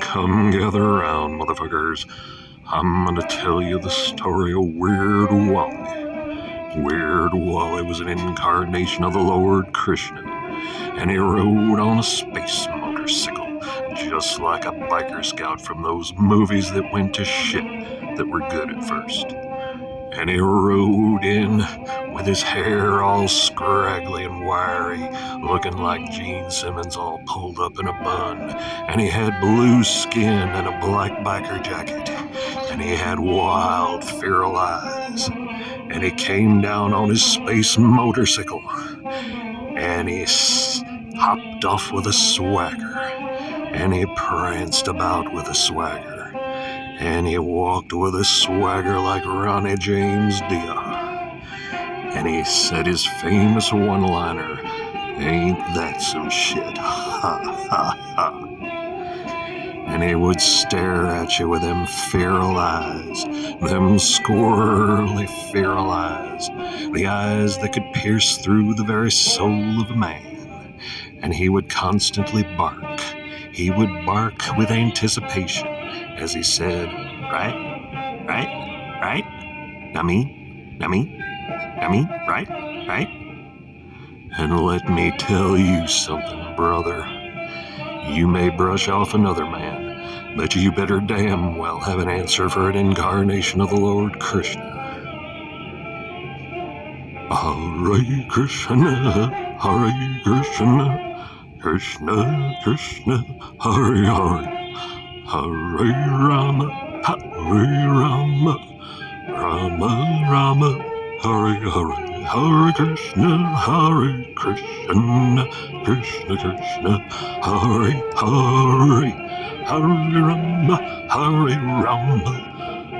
Come gather around, motherfuckers. I'm gonna tell you the story of Weird Wally. Weird Wally was an incarnation of the Lord Krishna, and he rode on a space motorcycle, just like a biker scout from those movies that went to shit that were good at first. And he rode in with his hair all scraggly and wiry, looking like Gene Simmons all pulled up in a bun. And he had blue skin and a black biker jacket. And he had wild, feral eyes. And he came down on his space motorcycle. And he hopped off with a swagger. And he pranced about with a swagger. And he walked with a swagger like Ronnie James Dio. And he said his famous one-liner, "Ain't that some shit? Ha, ha, ha." And he would stare at you with them feral eyes, them squirrely feral eyes, the eyes that could pierce through the very soul of a man. And he would constantly bark. He would bark with anticipation as he said, right, right, right, nummy, nummy, nummy, right, right. And let me tell you something, brother. You may brush off another man, but you better damn well have an answer for an incarnation of the Lord Krishna. Hare Krishna, Hare Krishna, Krishna, Krishna, Hare Hare. Hare Rama, Hare Rama, Rama Rama, Hare Hare, Hare Krishna, Hare Krishna, Krishna Krishna, Hare Hare, Hare Rama, Hare Rama,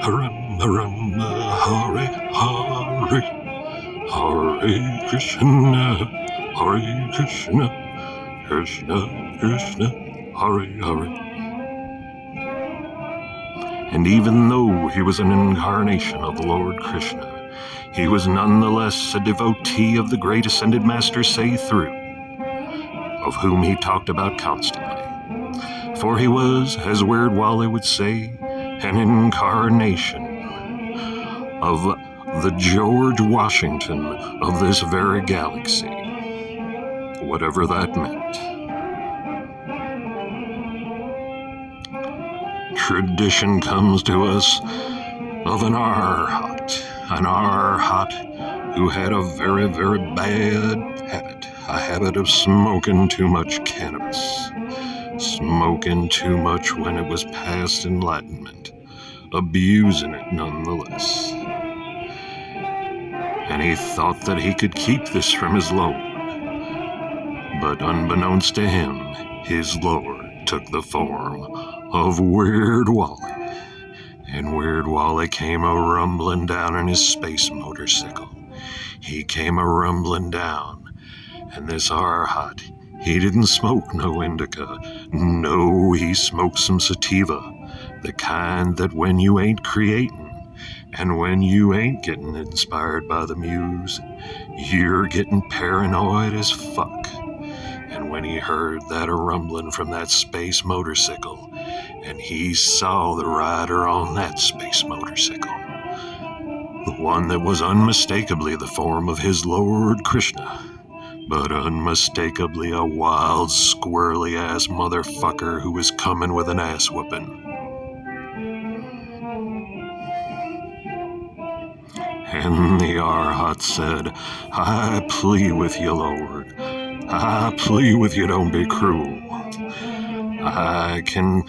Rama Rama, Hare Hare, Hare Krishna, Hare Krishna, Krishna Krishna, Hare Hare. And even though he was an incarnation of the Lord Krishna, he was nonetheless a devotee of the Great Ascended Master Saithru, of whom he talked about constantly. For he was, as Weird Wally would say, an incarnation of the George Washington of this very galaxy, whatever that meant. Tradition comes to us of an Arhat who had a very, very bad habit, a habit of smoking too much cannabis, smoking too much when it was past enlightenment, abusing it nonetheless. And he thought that he could keep this from his Lord, but unbeknownst to him, his Lord took the form of Weird Wally. And Weird Wally came a-rumbling down in his space motorcycle. He came a-rumbling down, and this Arhat, he didn't smoke no indica. No, he smoked some sativa, the kind that when you ain't creating, and when you ain't getting inspired by the muse, you're getting paranoid as fuck. And when he heard that a-rumbling from that space motorcycle, and he saw the rider on that space motorcycle, the one that was unmistakably the form of his Lord Krishna, but unmistakably a wild, squirrely-ass motherfucker who was coming with an ass-whooping. And the Arhat said, "I plea with you, Lord. I plea with you, don't be cruel. I can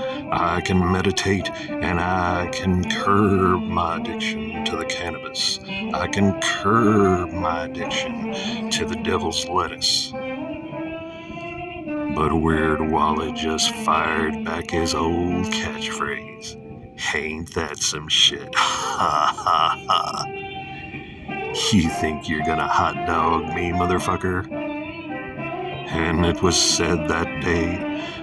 meditate, and I can curb my addiction to the cannabis. I can curb my addiction to the devil's lettuce." But Weird Wally just fired back his old catchphrase, "Ain't that some shit? Ha ha ha. You think you're gonna hot dog me, motherfucker?" And it was said that day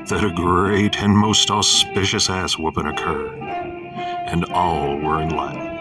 that a great and most auspicious ass-whooping occurred, and all were enlightened.